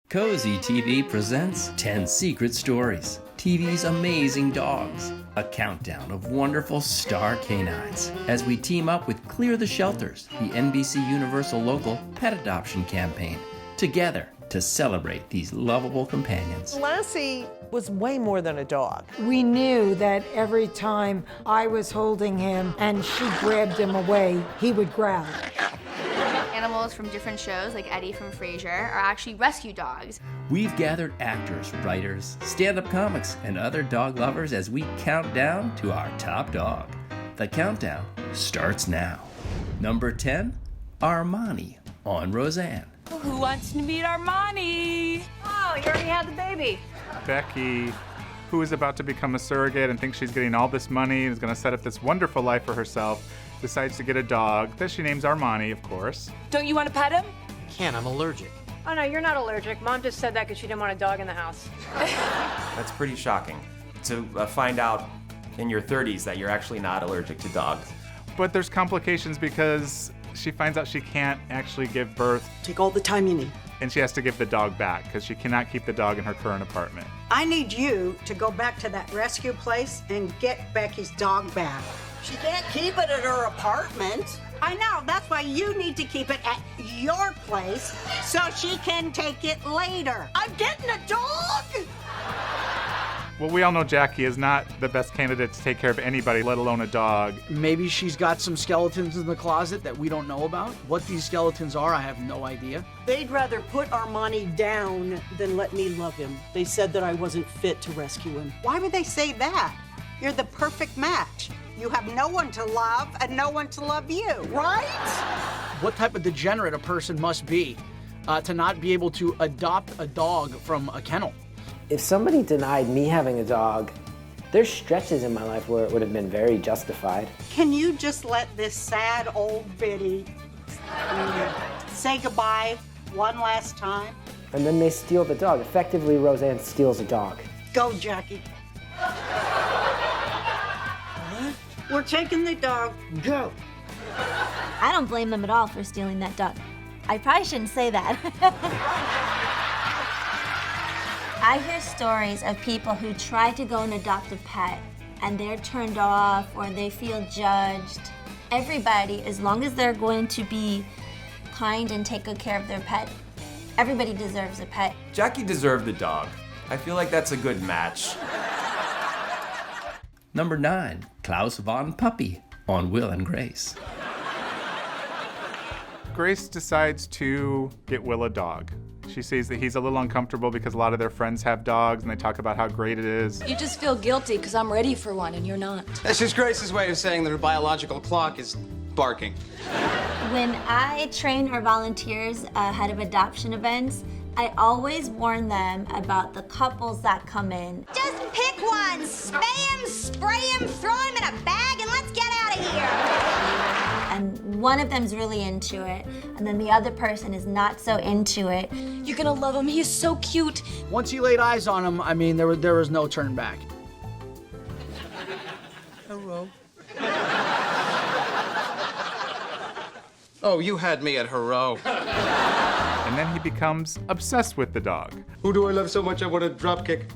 Cozi TV presents 10 Secret Stories, TV's amazing dogs, a countdown of wonderful star canines, as we team up with Clear the Shelters, the NBC Universal local pet adoption campaign, together to celebrate these lovable companions. Lassie was way more than a dog. We knew that every time I was holding him and she grabbed him away, he would growl. Animals from different shows, like Eddie from Frasier, are actually rescue dogs. We've gathered actors, writers, stand-up comics, and other dog lovers as we count down to our top dog. The countdown starts now. Number 10, Armani on Roseanne. Who wants to meet Armani? Oh, you already had the baby. Becky, who is about to become a surrogate and thinks she's getting all this money and is going to set up this wonderful life for herself, decides to get a dog that she names Armani, of course. Don't you want to pet him? Can't, I'm allergic. Oh, no, you're not allergic. Mom just said that because she didn't want a dog in the house. That's pretty shocking to find out in your 30s that you're actually not allergic to dogs. But there's complications because she finds out she can't actually give birth, Take all the time you need. and she has to give the dog back because she cannot keep the dog in her current apartment. I need you to go back to that rescue place and get Becky's dog back. She can't keep it at her apartment. I know, that's why you need to keep it at your place so she can take it later. I'm getting a dog! Well, we all know Jackie is not the best candidate to take care of anybody, let alone a dog. Maybe she's got some skeletons in the closet that we don't know about. What these skeletons are, I have no idea. They'd rather put Armani down than let me love him. They said that I wasn't fit to rescue him. Why would they say that? You're the perfect match. You have no one to love and no one to love you, right? What type of degenerate a person must be to not be able to adopt a dog from a kennel? If somebody denied me having a dog, there's stretches in my life where it would have been very justified. Can you just let this sad old biddy say goodbye one last time? And then they steal the dog. Effectively, Roseanne steals a dog. Go, Jackie. We're taking the dog. Go. I don't blame them at all for stealing that dog. I probably shouldn't say that. I hear stories of people who try to go and adopt a pet and they're turned off or they feel judged. Everybody, as long as they're going to be kind and take good care of their pet, everybody deserves a pet. Jackie deserved the dog. I feel like that's a good match. Number 9, Klaus von Puppy on Will and Grace. Grace decides to get Will a dog. She sees that he's a little uncomfortable because a lot of their friends have dogs and they talk about how great it is. You just feel guilty because I'm ready for one and you're not. That's just Grace's way of saying that her biological clock is barking. When I train our volunteers ahead of adoption events, I always warn them about the couples that come in. Just pick one, spay him, spray him, throw him in a bag, and let's get out of here. And one of them's really into it, and then the other person is not so into it. You're gonna love him. He is so cute. Once he laid eyes on him, I mean, there was no turn back. Hello. Oh, you had me at hello. And then he becomes obsessed with the dog. Who do I love so much I want to drop kick?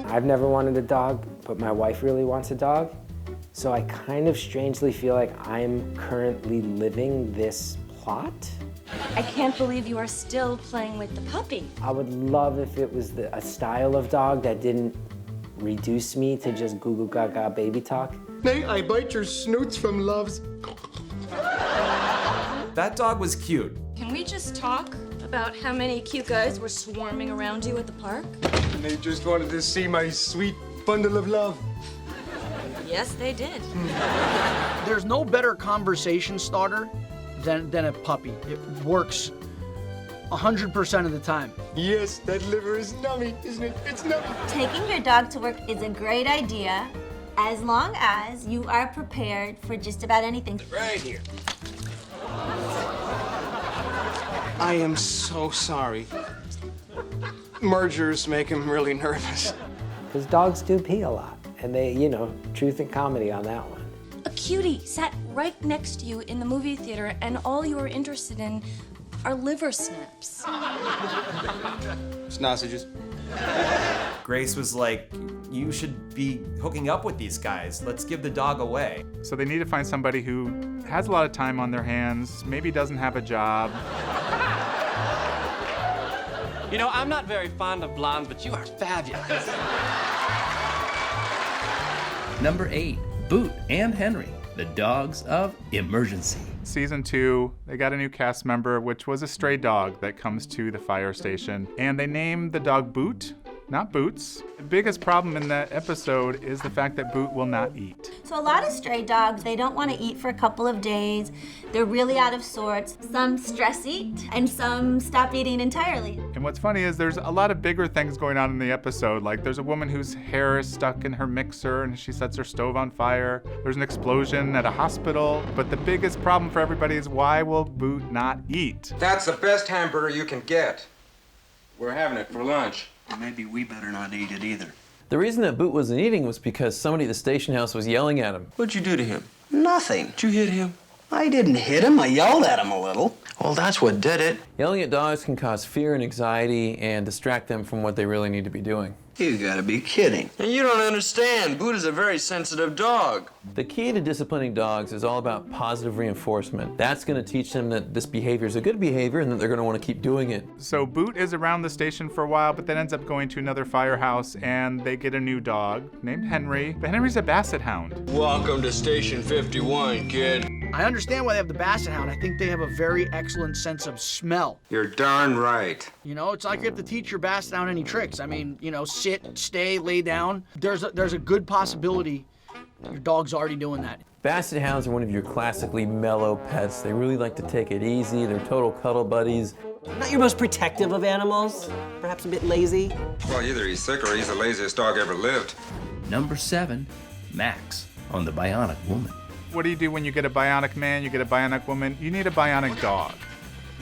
I've never wanted a dog, but my wife really wants a dog. So I kind of strangely feel like I'm currently living this plot. I can't believe you are still playing with the puppy. I would love if it was a style of dog that didn't reduce me to just goo goo gaga baby talk. Nay, I bite your snoots from loves. That dog was cute. Can we just talk about how many cute guys were swarming around you at the park? And they just wanted to see my sweet bundle of love. Yes, they did. There's no better conversation starter than a puppy. It works 100% of the time. Yes, that liver is nummy, isn't it? It's nummy. Taking your dog to work is a great idea as long as you are prepared for just about anything. Right here. I am so sorry. Mergers make him really nervous. Because dogs do pee a lot. And they, truth and comedy on that one. A cutie sat right next to you in the movie theater and all you were interested in are liver snips. Sausages. Grace was like, you should be hooking up with these guys. Let's give the dog away. So they need to find somebody who has a lot of time on their hands, maybe doesn't have a job. You know, I'm not very fond of blondes, but you are fabulous. Number 8, Boot and Henry, the dogs of emergency. Season 2, they got a new cast member, which was a stray dog that comes to the fire station. And they named the dog Boot, not Boots. The biggest problem in that episode is the fact that Boot will not eat. So a lot of stray dogs, they don't want to eat for a couple of days. They're really out of sorts. Some stress eat, and some stop eating entirely. And what's funny is there's a lot of bigger things going on in the episode. Like there's a woman whose hair is stuck in her mixer and she sets her stove on fire. There's an explosion at a hospital. But the biggest problem for everybody is, why will Boot not eat? That's the best hamburger you can get. We're having it for lunch. Maybe we better not eat it either. The reason that Boot wasn't eating was because somebody at the station house was yelling at him. What'd you do to him? Nothing. Did you hit him? I didn't hit him. I yelled at him a little. Well, that's what did it. Yelling at dogs can cause fear and anxiety and distract them from what they really need to be doing. You gotta be kidding. And you don't understand. Boot is a very sensitive dog. The key to disciplining dogs is all about positive reinforcement. That's going to teach them that this behavior is a good behavior and that they're going to want to keep doing it. So Boot is around the station for a while, but then ends up going to another firehouse and they get a new dog named Henry. But Henry's a basset hound. Welcome to Station 51, kid. I understand why they have the basset hound. I think they have a very excellent sense of smell. You're darn right. You know, it's like you have to teach your basset hound any tricks. I mean, you know, sit, stay, lay down. There's a good possibility your dog's already doing that. Basset hounds are one of your classically mellow pets. They really like to take it easy. They're total cuddle buddies. Not your most protective of animals. Perhaps a bit lazy. Well, either he's sick or he's the laziest dog ever lived. Number 7, Max on the Bionic Woman. What do you do when you get a bionic man, you get a bionic woman? You need a bionic dog.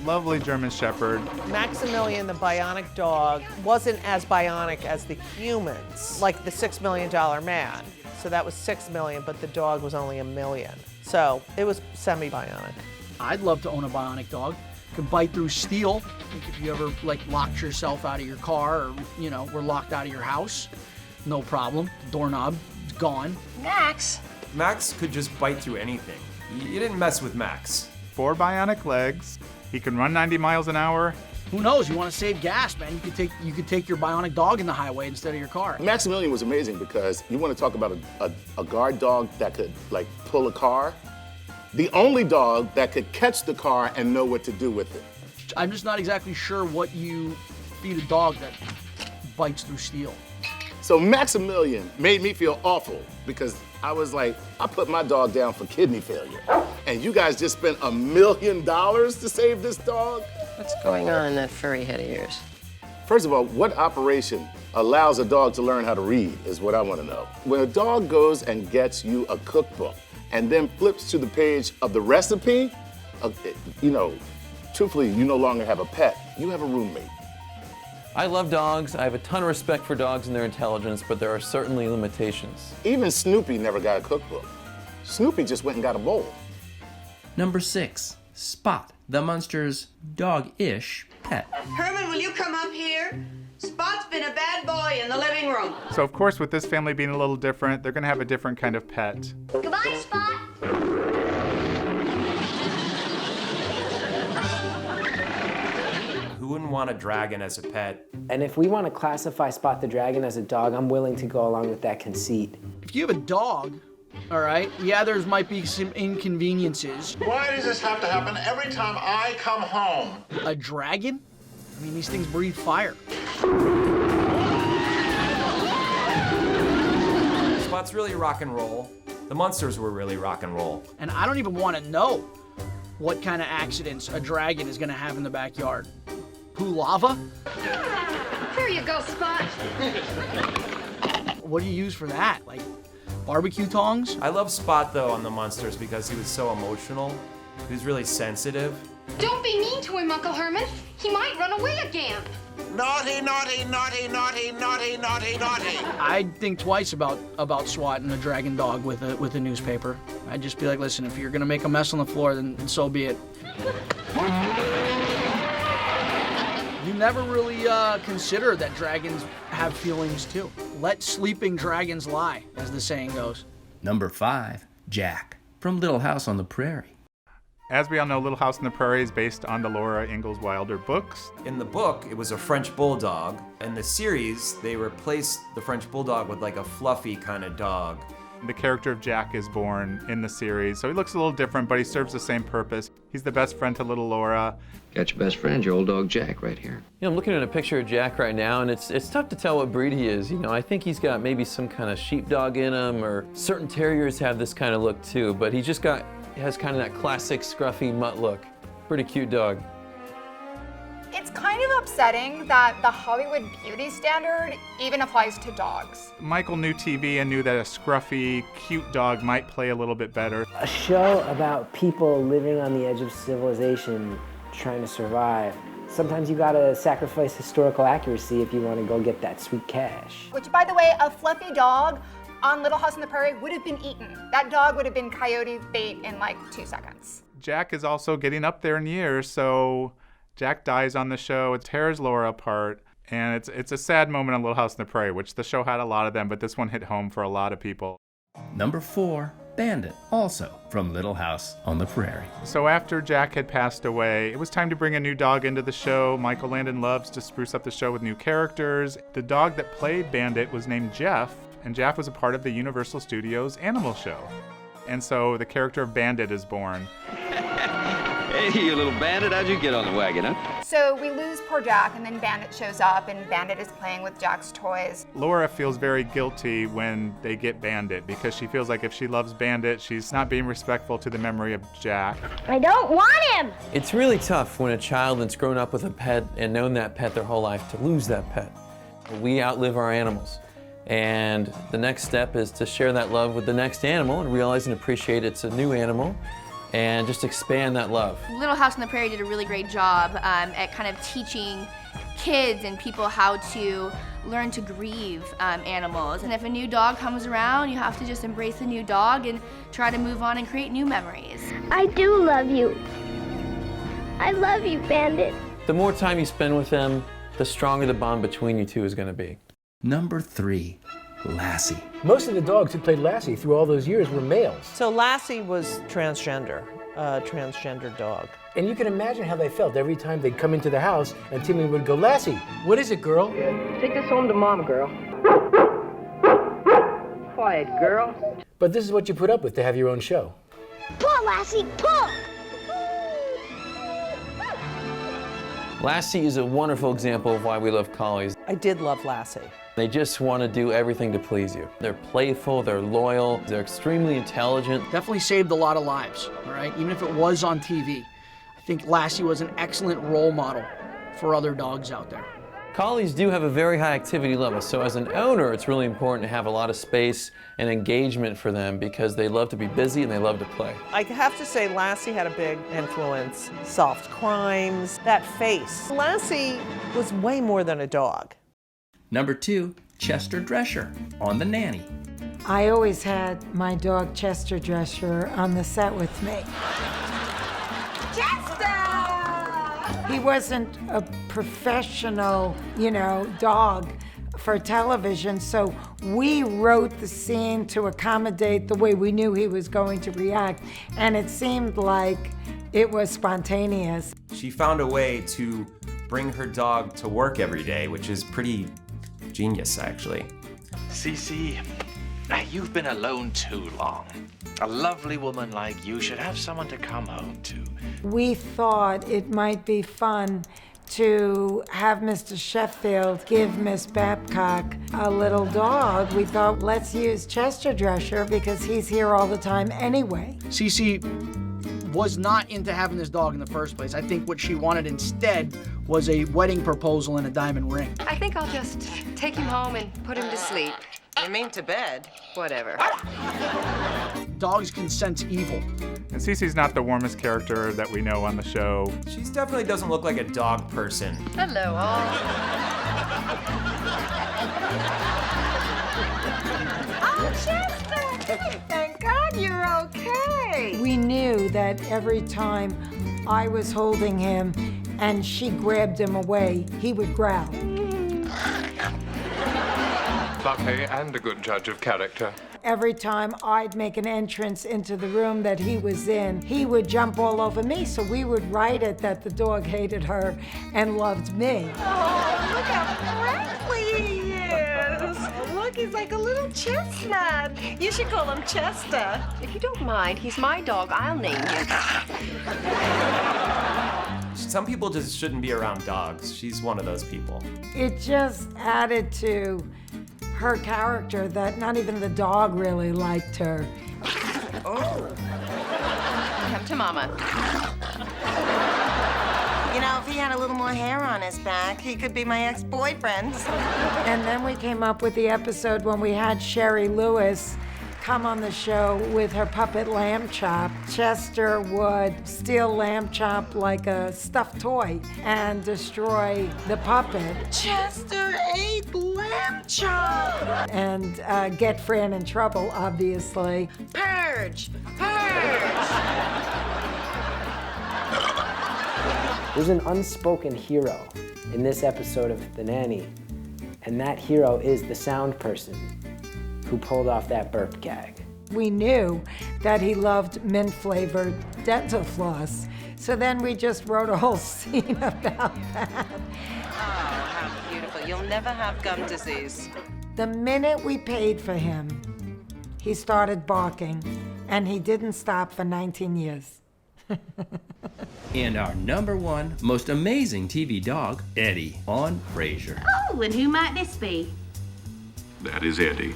Lovely German Shepherd. Maximilian, the bionic dog, wasn't as bionic as the humans, like the $6 million man. So that was $6 million, but the dog was only $1 million. So it was semi-bionic. I'd love to own a bionic dog. Can bite through steel. If you ever like locked yourself out of your car or, you know, were locked out of your house, no problem. Doorknob is gone. Max. Max could just bite through anything. You didn't mess with Max. 4 bionic legs. He can run 90 miles an hour. Who knows? You want to save gas, man? You could take your bionic dog in the highway instead of your car. Maximilian was amazing because you want to talk about a guard dog that could like pull a car. The only dog that could catch the car and know what to do with it. I'm just not exactly sure what you feed a dog that bites through steel. So Maximilian made me feel awful because I was like, I put my dog down for kidney failure. And you guys just spent $1 million to save this dog? What's going on in that furry head of yours? First of all, what operation allows a dog to learn how to read is what I want to know. When a dog goes and gets you a cookbook and then flips to the page of the recipe, you know, truthfully, you no longer have a pet, you have a roommate. I love dogs. I have a ton of respect for dogs and their intelligence, but there are certainly limitations. Even Snoopy never got a cookbook. Snoopy just went and got a bowl. Number 6, Spot, the Munsters' dog-ish pet. Herman, will you come up here? Spot's been a bad boy in the living room. So of course, with this family being a little different, they're gonna have a different kind of pet. Goodbye, Spot. Who wouldn't want a dragon as a pet? And if we want to classify Spot the Dragon as a dog, I'm willing to go along with that conceit. If you have a dog, all right, yeah, there might be some inconveniences. Why does this have to happen every time I come home? A dragon? I mean, these things breathe fire. Spot's really rock and roll. The Munsters were really rock and roll. And I don't even want to know what kind of accidents a dragon is going to have in the backyard. Who, lava? Here you go, Spot. What do you use for that? Like barbecue tongs? I love Spot, though, on the Munsters because he was so emotional. He was really sensitive. Don't be mean to him, Uncle Herman. He might run away again. Naughty, naughty, naughty, naughty, naughty, naughty, naughty. I'd think twice about swatting a dragon dog with a newspaper. I'd just be like, listen, if you're gonna make a mess on the floor, then so be it. never really consider that dragons have feelings too. Let sleeping dragons lie, as the saying goes. Number 5, Jack, from Little House on the Prairie. As we all know, Little House on the Prairie is based on the Laura Ingalls Wilder books. In the book, it was a French bulldog. In the series, they replaced the French bulldog with like a fluffy kind of dog. The character of Jack is born in the series, so he looks a little different, but he serves the same purpose. He's the best friend to little Laura. Got your best friend, your old dog Jack, right here. I'm looking at a picture of Jack right now, and it's tough to tell what breed he is. I think he's got maybe some kind of sheepdog in him, or certain terriers have this kind of look too, but he has kind of that classic scruffy mutt look. Pretty cute dog. It's kind of upsetting that the Hollywood beauty standard even applies to dogs. Michael knew TV and knew that a scruffy, cute dog might play a little bit better. A show about people living on the edge of civilization, trying to survive. Sometimes you gotta sacrifice historical accuracy if you want to go get that sweet cash. Which, by the way, a fluffy dog on Little House on the Prairie would have been eaten. That dog would have been coyote bait in like 2 seconds. Jack is also getting up there in years, so Jack dies on the show. It tears Laura apart, and it's a sad moment on Little House on the Prairie, which the show had a lot of them, but this one hit home for a lot of people. Number 4, Bandit, also from Little House on the Prairie. So after Jack had passed away, it was time to bring a new dog into the show. Michael Landon loves to spruce up the show with new characters. The dog that played Bandit was named Jeff, and Jeff was a part of the Universal Studios Animal Show. And so the character of Bandit is born. Hey, you little bandit, how'd you get on the wagon, huh? So we lose poor Jack, and then Bandit shows up, and Bandit is playing with Jack's toys. Laura feels very guilty when they get Bandit because she feels like if she loves Bandit, she's not being respectful to the memory of Jack. I don't want him! It's really tough when a child that's grown up with a pet and known that pet their whole life to lose that pet. We outlive our animals. And the next step is to share that love with the next animal and realize and appreciate it's a new animal and just expand that love. Little House on the Prairie did a really great job at kind of teaching kids and people how to learn to grieve animals. And if a new dog comes around, you have to just embrace the new dog and try to move on and create new memories. I do love you. I love you, Bandit. The more time you spend with them, the stronger the bond between you two is going to be. Number 3, Lassie. Most of the dogs who played Lassie through all those years were males. So Lassie was transgender, a transgender dog. And you can imagine how they felt every time they'd come into the house and Timmy would go, Lassie, what is it, girl? Take this home to Mom, girl. Quiet, girl. But this is what you put up with to have your own show. Pull, Lassie, pull! Lassie is a wonderful example of why we love collies. I did love Lassie. They just want to do everything to please you. They're playful, they're loyal, they're extremely intelligent. Definitely saved a lot of lives, all right? Even if it was on TV. I think Lassie was an excellent role model for other dogs out there. Collies do have a very high activity level, so as an owner, it's really important to have a lot of space and engagement for them because they love to be busy and they love to play. I have to say Lassie had a big influence. Solved crimes, that face. Lassie was way more than a dog. Number 2, Chester Drescher on The Nanny. I always had my dog Chester Drescher on the set with me. He wasn't a professional, dog for television, so we wrote the scene to accommodate the way we knew he was going to react, and it seemed like it was spontaneous. She found a way to bring her dog to work every day, which is pretty genius, actually. Cece, you've been alone too long. A lovely woman like you should have someone to come home to. We thought it might be fun to have Mr. Sheffield give Miss Babcock a little dog. We thought, let's use Chester Drescher because he's here all the time anyway. Cece was not into having this dog in the first place. I think what she wanted instead was a wedding proposal and a diamond ring. I think I'll just take him home and put him to sleep. You mean to bed? Whatever. Dogs can sense evil. And Cece's not the warmest character that we know on the show. She definitely doesn't look like a dog person. Hello, all. Oh, Chester! Thank God you're okay. We knew that every time I was holding him, and she grabbed him away, he would growl. Lucky and a good judge of character. Every time I'd make an entrance into the room that he was in, he would jump all over me, so we would write it that the dog hated her and loved me. Oh, look how friendly he is. Look, he's like a little chestnut. You should call him Chester. If you don't mind, he's my dog. I'll name you. Some people just shouldn't be around dogs. She's one of those people. It just added to her character that not even the dog really liked her. Oh. Come to Mama. You know, if he had a little more hair on his back, he could be my ex-boyfriend. And then we came up with the episode when we had Sherry Lewis come on the show with her puppet Lamb Chop. Chester would steal Lamb Chop like a stuffed toy and destroy the puppet. Chester ate Lamb Chop! And get Fran in trouble, obviously. Purge! Purge! There's an unspoken hero in this episode of The Nanny, and that hero is the sound person who pulled off that burp gag. We knew that he loved mint-flavored dental floss, so then we just wrote a whole scene about that. Oh, how beautiful. You'll never have gum disease. The minute we paid for him, he started barking, and he didn't stop for 19 years. And our #1 most amazing TV dog, Eddie, on Frasier. Oh, and who might this be? That is Eddie.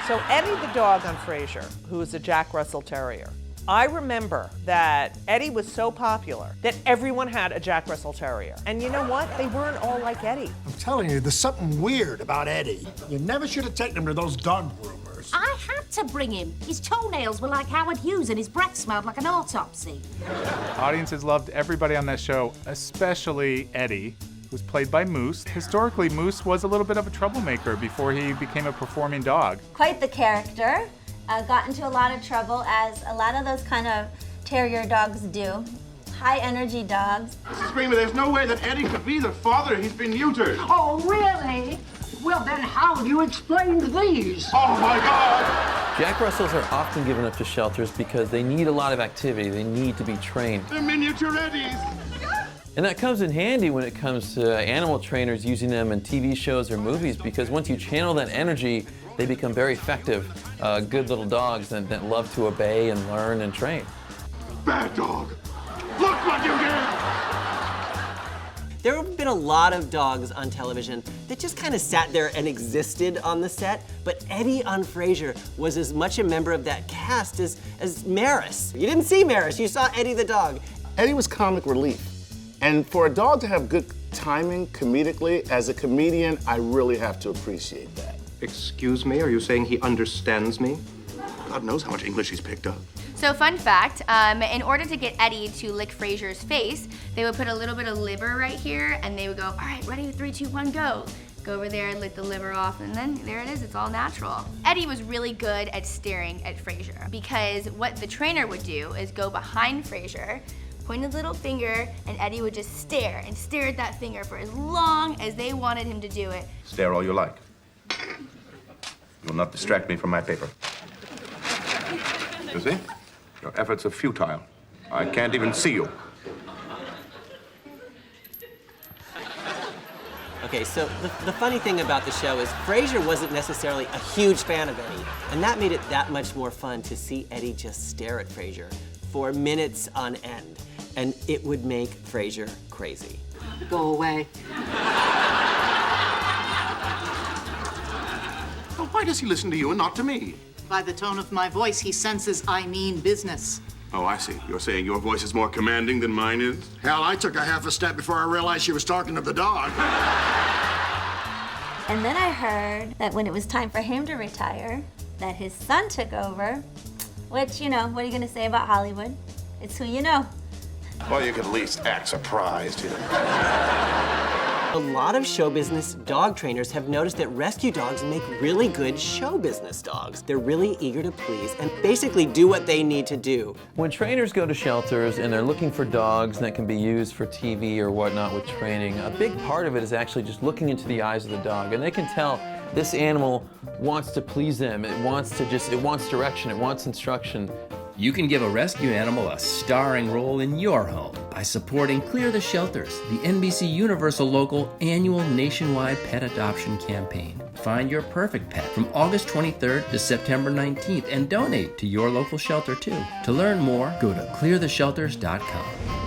So Eddie the dog on Frasier, who is a Jack Russell Terrier. I remember that Eddie was so popular that everyone had a Jack Russell Terrier. And you know what? They weren't all like Eddie. I'm telling you, there's something weird about Eddie. You never should have taken him to those dog groomers. I had to bring him. His toenails were like Howard Hughes and his breath smelled like an autopsy. Audiences loved everybody on that show, especially Eddie, who was played by Moose. Historically, Moose was a little bit of a troublemaker before he became a performing dog. Quite the character. Got into a lot of trouble, as a lot of those kind of terrier dogs do. High energy dogs. Mrs. Greenwood, there's no way that Eddie could be the father. He's been neutered. Oh, really? Well, then how do you explain these? Oh, my God! Jack Russells are often given up to shelters because they need a lot of activity. They need to be trained. They're miniature Eddies. And that comes in handy when it comes to animal trainers using them in TV shows or movies, because once you channel that energy, they become very effective, good little dogs that love to obey and learn and train. Bad dog. Look what you did! There have been a lot of dogs on television that just kind of sat there and existed on the set, but Eddie on Frasier was as much a member of that cast as Maris. You didn't see Maris, you saw Eddie the dog. Eddie was comic relief. And for a dog to have good timing comedically, as a comedian, I really have to appreciate that. Excuse me, are you saying he understands me? God knows how much English he's picked up. So fun fact, in order to get Eddie to lick Frasier's face, they would put a little bit of liver right here, and they would go, all right, ready, 3, 2, 1, go. Go over there, lick the liver off, and then there it is, it's all natural. Eddie was really good at staring at Frasier, because what the trainer would do is go behind Frasier, point his little finger, and Eddie would just stare and stare at that finger for as long as they wanted him to do it. Stare all you like. You will not distract me from my paper. You see? Your efforts are futile. I can't even see you. Okay, so the funny thing about the show is Frasier wasn't necessarily a huge fan of Eddie, and that made it that much more fun to see Eddie just stare at Frasier for minutes on end, and it would make Frasier crazy. Go away. Well, why does he listen to you and not to me? By the tone of my voice, he senses I mean business. Oh, I see. You're saying your voice is more commanding than mine is? Hell, I took a half a step before I realized she was talking to the dog. And then I heard that when it was time for him to retire, that his son took over, which, you know, what are you gonna say about Hollywood? It's who you know. Well, you could at least act surprised, you know. A lot of show business dog trainers have noticed that rescue dogs make really good show business dogs. They're really eager to please and basically do what they need to do. When trainers go to shelters and they're looking for dogs that can be used for TV or whatnot with training, a big part of it is actually just looking into the eyes of the dog. And they can tell this animal wants to please them. It wants direction, it wants instruction. You can give a rescue animal a starring role in your home by supporting Clear the Shelters, the NBC Universal Local annual nationwide pet adoption campaign. Find your perfect pet from August 23rd to September 19th and donate to your local shelter too. To learn more, go to cleartheshelters.com.